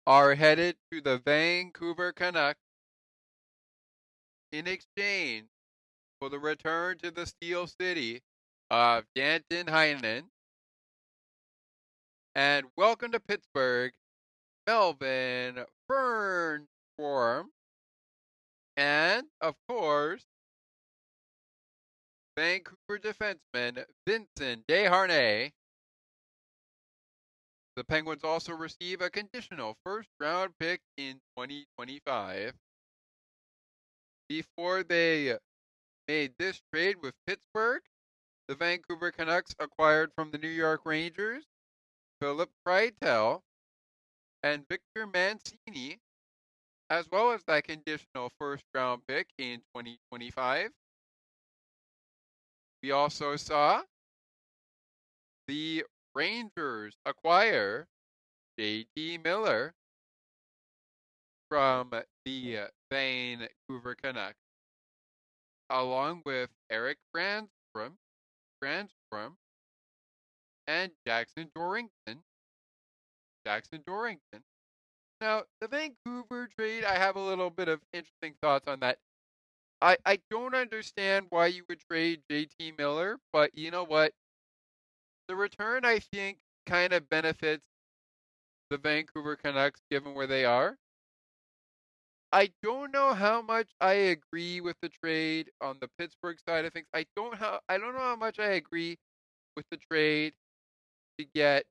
A: are headed to the Vancouver Canucks in exchange for the return to the Steel City of Danton Heinen. And welcome to Pittsburgh, Melvin Fernstrom, and, of course, Vancouver defenseman Vincent Desharnais. The Penguins also receive a conditional first-round pick in 2025. Before they made this trade with Pittsburgh, the Vancouver Canucks acquired from the New York Rangers Philip Kreitel and Victor Mancini, as well as that conditional first-round pick in 2025. We also saw the Rangers acquire J.T. Miller from the Vancouver Canucks, along with Eric Brandstrom, and Jackson Dorrington. Now, the Vancouver trade, I have a little bit of interesting thoughts on that. I don't understand why you would trade JT Miller, but you know what? The return, I think, kind of benefits the Vancouver Canucks given where they are. I don't know how much I agree with the trade on the Pittsburgh side of things. I don't know how much I agree with the trade to get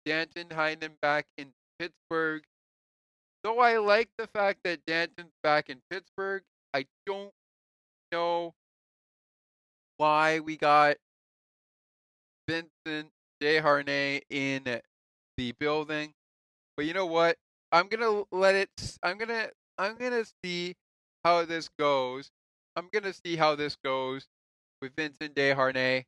A: Danton Heinen back in Pittsburgh. Though I like the fact that Danton's back in Pittsburgh, I don't know why we got Vincent Desharnais in the building. But you know what? I'm gonna see how this goes. I'm gonna see how this goes with Vincent Desharnais.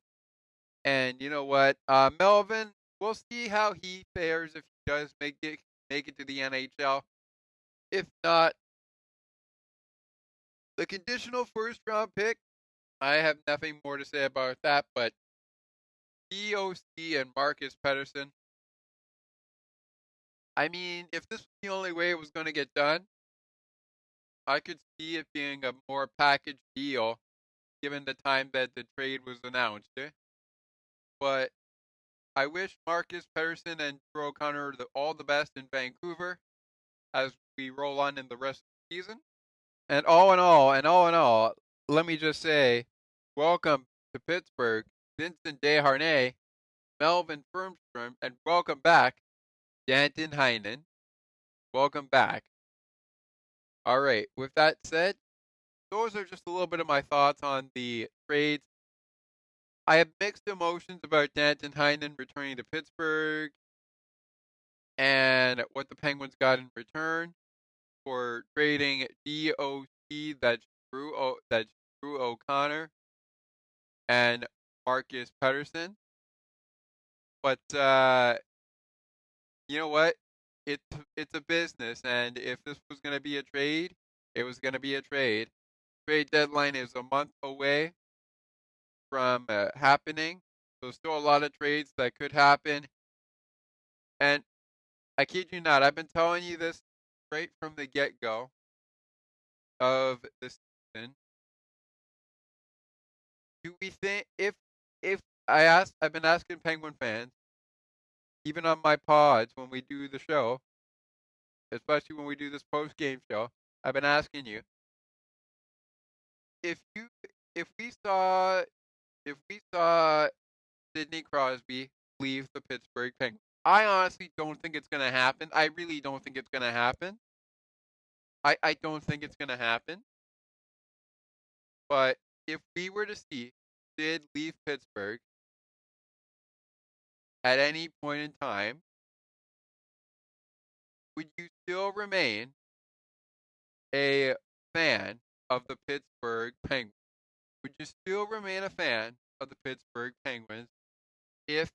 A: And you know what? Melvin, we'll see how he fares if he does make it to the NHL. If not, the conditional first round pick, I have nothing more to say about that, but DOC and Marcus Pettersson, I mean, if this was the only way it was going to get done, I could see it being a more packaged deal given the time that the trade was announced. But I wish Marcus Pettersson and Drew O'Connor all the best in Vancouver as we roll on in the rest of the season. And all in all, let me just say, welcome to Pittsburgh, Vincent Desharnais, Melvin Fernstrom, and welcome back, Danton Heinen. Welcome back. All right, with that said, those are just a little bit of my thoughts on the trades. I have mixed emotions about Danton Heinen returning to Pittsburgh and what the Penguins got in return for trading DOC, that's Drew O'Connor, and Marcus Pettersson. But you know what? It's a business, and if this was going to be a trade, it was going to be a trade. Trade deadline is a month away from happening. So still a lot of trades that could happen. And I kid you not, I've been telling you this right from the get-go of the season. Do we think if I've been asking Penguin fans, even on my pods when we do the show, especially when we do this post-game show, I've been asking you if you if we saw Sidney Crosby leave the Pittsburgh Penguins. I honestly don't think it's gonna happen. I really don't think it's gonna happen. I don't think it's gonna happen. But if we were to see Sid leave Pittsburgh at any point in time, would you still remain a fan of the Pittsburgh Penguins? Would you still remain a fan of the Pittsburgh Penguins if,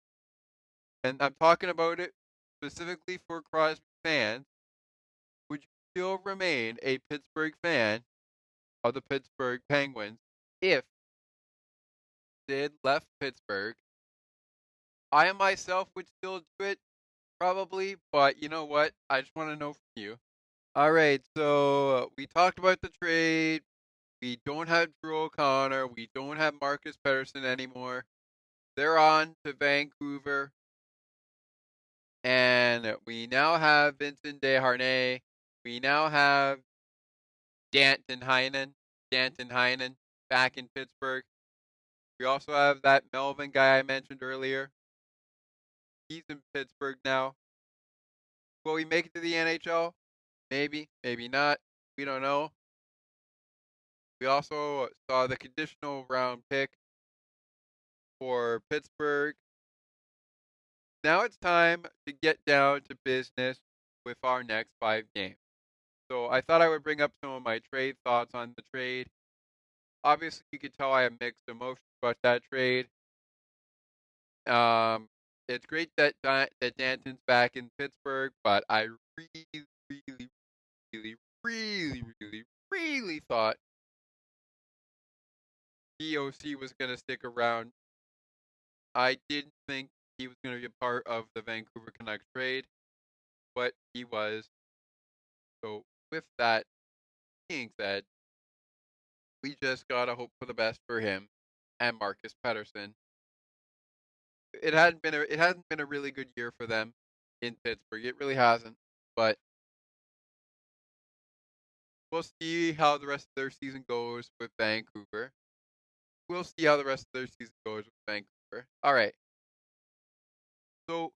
A: and I'm talking about it specifically for Crosby fans, would you still remain a Pittsburgh fan of the Pittsburgh Penguins if Sid left Pittsburgh? I myself would still do it, probably, but you know what? I just want to know from you. All right, so we talked about the trade. We don't have Drew O'Connor. We don't have Marcus Pettersson anymore. They're on to Vancouver. And we now have Vincent Desharnais. We now have Danton Heinen back in Pittsburgh. We also have that Melvin guy I mentioned earlier. He's in Pittsburgh now. Will we make it to the NHL? Maybe, maybe not. We don't know. We also saw the conditional round pick for Pittsburgh. Now it's time to get down to business with our next 5 games. So I thought I would bring up some of my trade thoughts on the trade. Obviously, you can tell I have mixed emotions about that trade. It's great that Danton's back in Pittsburgh, but I really thought DOC was going to stick around. I didn't think he was going to be a part of the Vancouver Canucks trade, but he was. So with that being said, we just got to hope for the best for him and Marcus Pettersson. It hasn't been a really good year for them in Pittsburgh. It really hasn't, but we'll see how the rest of their season goes with Vancouver. All right. So,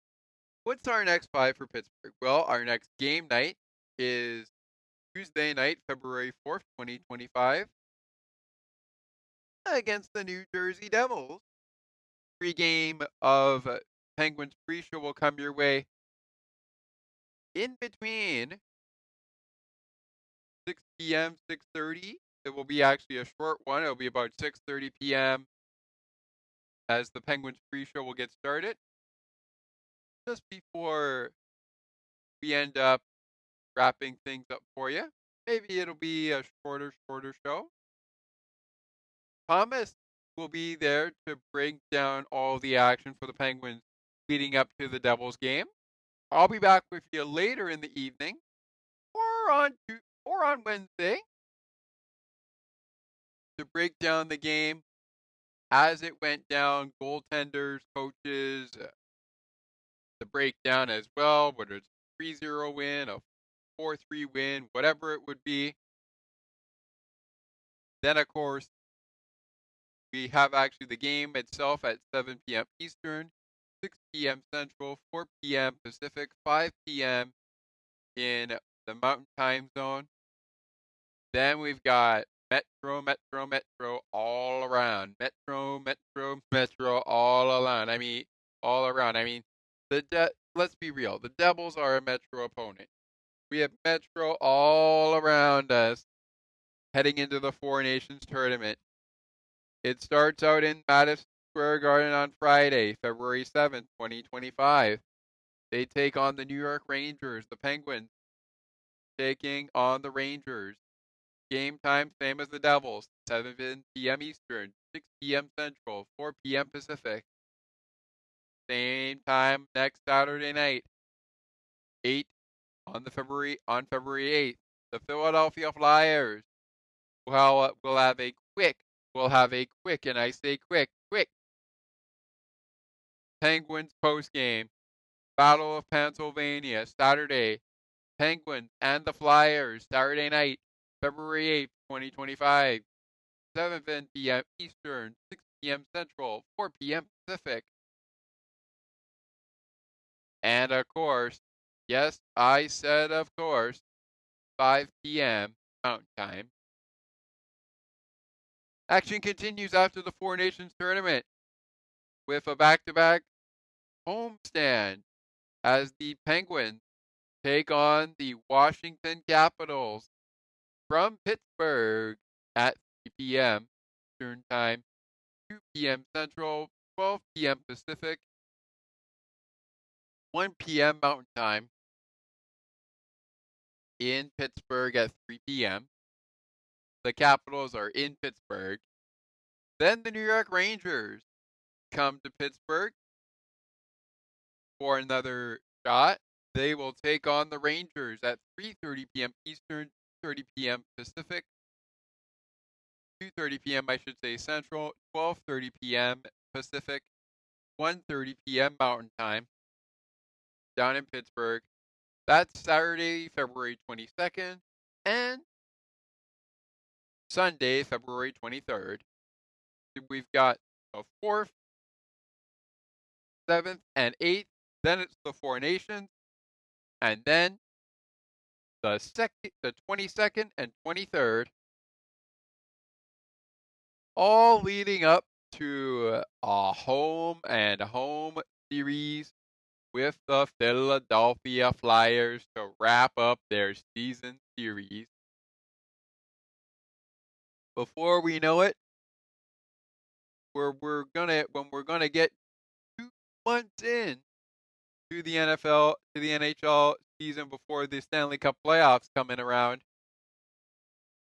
A: what's our next 5 for Pittsburgh? Well, our next game night is Tuesday night, February 4th, 2025, against the New Jersey Devils. Pre-game of Penguins pre-show will come your way in between 6 p.m., 6:30. It will be actually a short one. It will be about 6:30 p.m. as the Penguins pre-show will get started. Just before we end up wrapping things up for you. Maybe it'll be a shorter show. Thomas will be there to break down all the action for the Penguins leading up to the Devils game. I'll be back with you later in the evening or on Wednesday to break down the game as it went down, goaltenders, coaches, the breakdown as well, whether it's a 3-0 win, a 4-3 win, whatever it would be. Then, of course, we have actually the game itself at 7 p.m. Eastern, 6 p.m. Central, 4 p.m. Pacific, 5 p.m. in the Mountain Time Zone. Then we've got Metro all around. Metro around. I mean, let's be real. The Devils are a Metro opponent. We have Metro all around us heading into the Four Nations tournament. It starts out in Madison Square Garden on Friday, February 7th, 2025. They take on the New York Rangers, the Penguins, taking on the Rangers. Game time, same as the Devils, 7 p.m. Eastern, 6 p.m. Central, 4 p.m. Pacific. Same time next Saturday night, 8 on February 8th. The Philadelphia Flyers will have a quick, and I say quick, Penguins postgame. Battle of Pennsylvania, Saturday. Penguins and the Flyers, Saturday night, February 8th, 2025. 7 p.m. Eastern, 6 p.m. Central, 4 p.m. Pacific. And of course, yes, I said of course, 5 p.m. Mountain Time. Action continues after the Four Nations tournament with a back-to-back homestand as the Penguins take on the Washington Capitals from Pittsburgh at 3 p.m. Eastern Time, 2 p.m. Central, 12 p.m. Pacific, 1 p.m. Mountain Time in Pittsburgh at 3 p.m. The Capitals are in Pittsburgh. Then the New York Rangers come to Pittsburgh for another shot. They will take on the Rangers at 3:30 p.m. Eastern, 30 p.m. Pacific, 2:30 p.m. I should say Central, 12:30 p.m. Pacific, 1:30 p.m. Mountain Time down in Pittsburgh. That's Saturday, February 22nd, and Sunday, February 23rd. We've got the 4th, 7th, and 8th. Then it's the Four Nations. And then the 22nd and 23rd, all leading up to a home series with the Philadelphia Flyers to wrap up their season series. Before we know it, when we're gonna get 2 months in to the NHL season before the Stanley Cup playoffs coming around.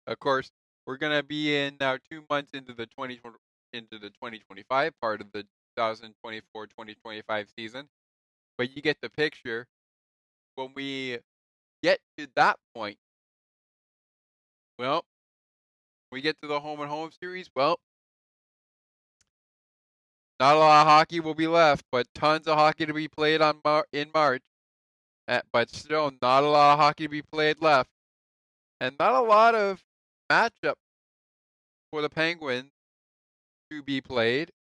A: Of course, we're gonna be in now 2 months into the 2025 part of the 2024-2025 season. But you get the picture. When we get to that point, well, we get to the home and home series. Well, not a lot of hockey will be left, but tons of hockey to be played in March. But still, not a lot of hockey to be played left, and not a lot of matchup for the Penguins to be played.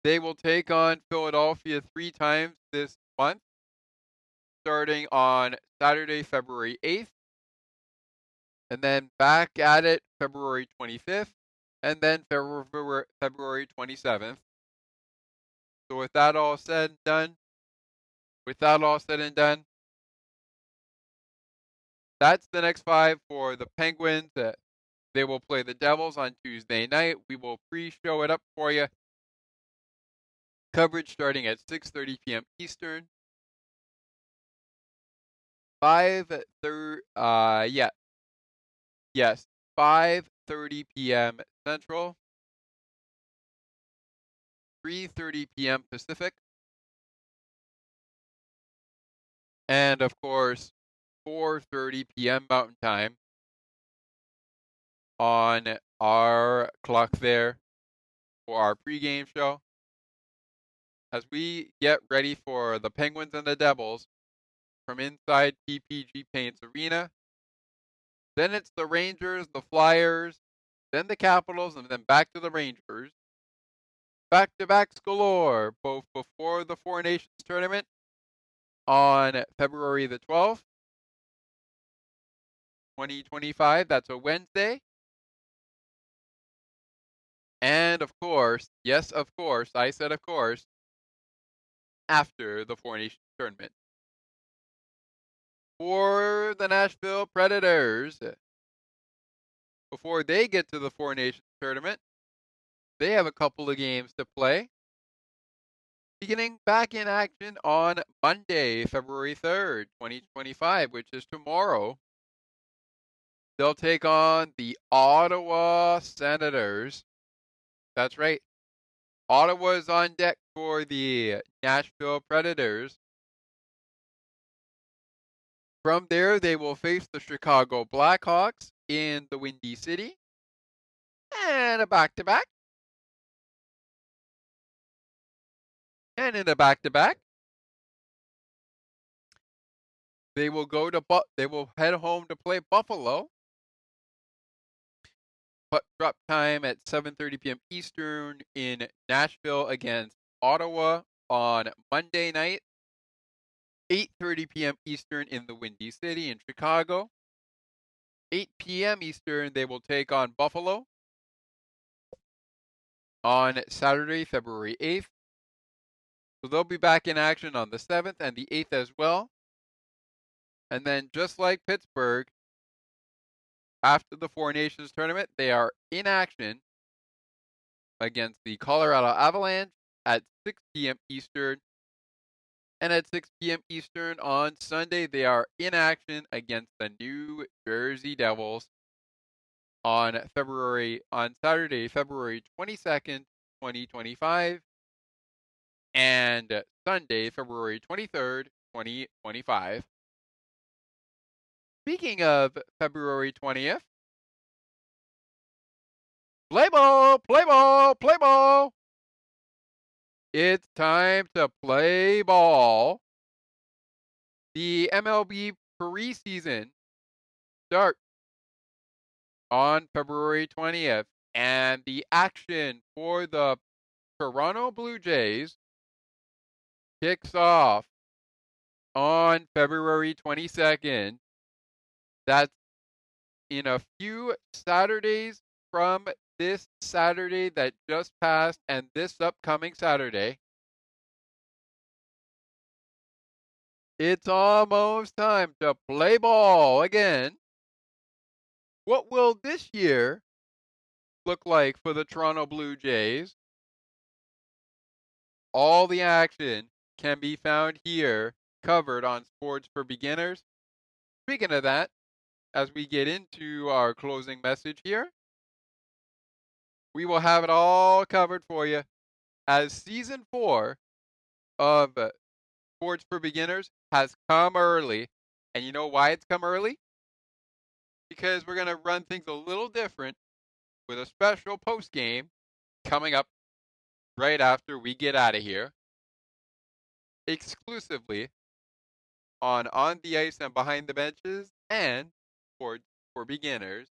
A: They will take on Philadelphia 3 times this month, starting on Saturday, February 8th, and then back at it February 25th, and then February 27th. So with that all said and done, that's the next 5 for the Penguins. They will play the Devils on Tuesday night. We will pre-show it up for you. Coverage starting at 6:30 p.m. Eastern. 5:30 p.m. Central. 3:30 p.m. Pacific. And of course, 4:30 p.m. Mountain Time on our clock there for our pregame show. As we get ready for the Penguins and the Devils from inside PPG Paints Arena. Then it's the Rangers, the Flyers, then the Capitals, and then back to the Rangers. Back-to-backs galore, both before the Four Nations tournament on February the 12th, 2025. That's a Wednesday. And of course, yes, of course, I said of course, after the Four Nations tournament. For the Nashville Predators, before they get to the Four Nations tournament, they have a couple of games to play. Beginning back in action on Monday, February 3rd, 2025, which is tomorrow. They'll take on the Ottawa Senators. That's right. Ottawa is on deck for the Nashville Predators. From there, they will face the Chicago Blackhawks in the Windy City. And a back-to-back. And in a back-to-back, they will head home to play Buffalo. Puck drop time at 7:30 p.m. Eastern in Nashville against Ottawa on Monday night. 8:30 p.m. Eastern in the Windy City in Chicago. 8 p.m. Eastern, they will take on Buffalo on Saturday, February 8th. So they'll be back in action on the 7th and the 8th as well. And then just like Pittsburgh, after the Four Nations tournament, they are in action against the Colorado Avalanche at 6 p.m. Eastern. And at 6 p.m. Eastern on Sunday, they are in action against the New Jersey Devils on Saturday, February 22nd, 2025, and Sunday, February 23rd, 2025. Speaking of February 20th, play ball, play ball, play ball. It's time to play ball. The MLB preseason starts on February 20th, and the action for the Toronto Blue Jays kicks off on February 22nd. That's in a few Saturdays from this Saturday that just passed and this upcoming Saturday. It's almost time to play ball again. What will this year look like for the Toronto Blue Jays? All the action can be found here, covered on Sports for Beginners. Speaking of that, as we get into our closing message here, we will have it all covered for you as Season 4 of Sports for Beginners has come early. And you know why it's come early? Because we're going to run things a little different with a special post game coming up right after we get out of here, exclusively on the Ice and Behind the Benches and Sports for Beginners.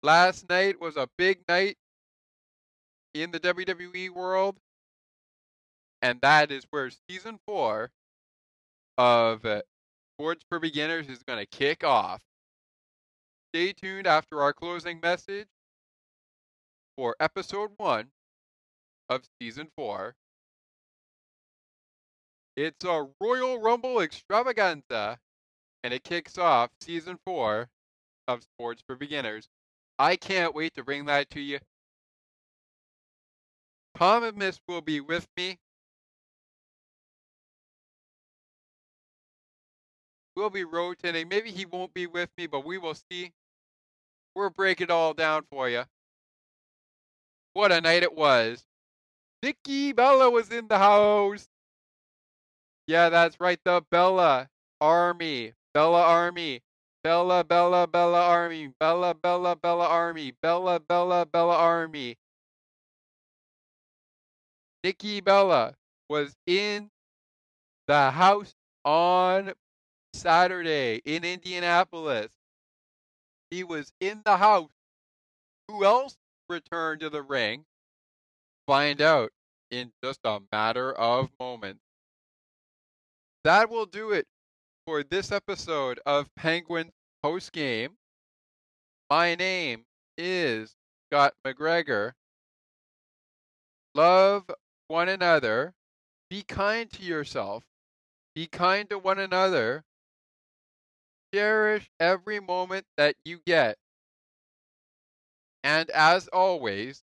A: Last night was a big night in the WWE world, and that is where Season 4 of Sports for Beginners is going to kick off. Stay tuned after our closing message for Episode 1 of Season 4. It's a Royal Rumble extravaganza, and it kicks off Season 4 of Sports for Beginners. I can't wait to bring that to you. Tom and Miss will be with me. We'll be rotating. Maybe he won't be with me, but we will see. We'll break it all down for you. What a night it was. Nikki Bella was in the house. Yeah, that's right. The Bella Army. Bella Army. Bella, Bella, Bella Army. Bella, Bella, Bella Army. Bella, Bella, Bella Army. Nikki Bella was in the house on Saturday in Indianapolis. He was in the house. Who else returned to the ring? Find out in just a matter of moments. That will do it for this episode of Penguin Post Game. My name is Scott McGregor. Love one another. Be kind to yourself. Be kind to one another. Cherish every moment that you get. And as always,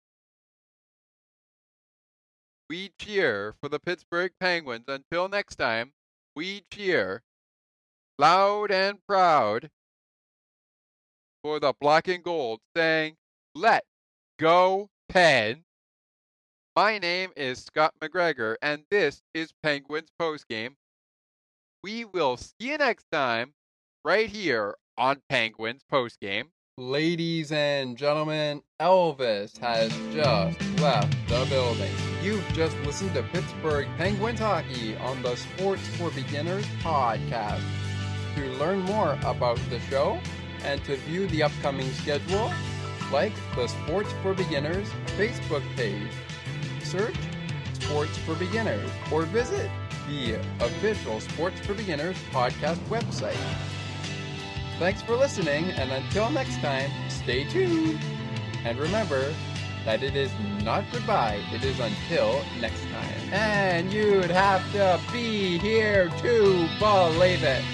A: we cheer for the Pittsburgh Penguins. Until next time, we cheer loud and proud for the black and gold, saying, "Let go, Pen." My name is Scott McGregor, and this is Penguins Postgame. We will see you next time, right here on Penguins Postgame. Ladies and gentlemen, Elvis has just left the building. You've just listened to Pittsburgh Penguins Hockey on the Sports for Beginners podcast. To learn more about the show and to view the upcoming schedule, like the Sports for Beginners Facebook page. Search Sports for Beginners or visit the official Sports for Beginners podcast website. Thanks for listening, and until next time, stay tuned. And remember that it is not goodbye, it is until next time. And you'd have to be here to believe it.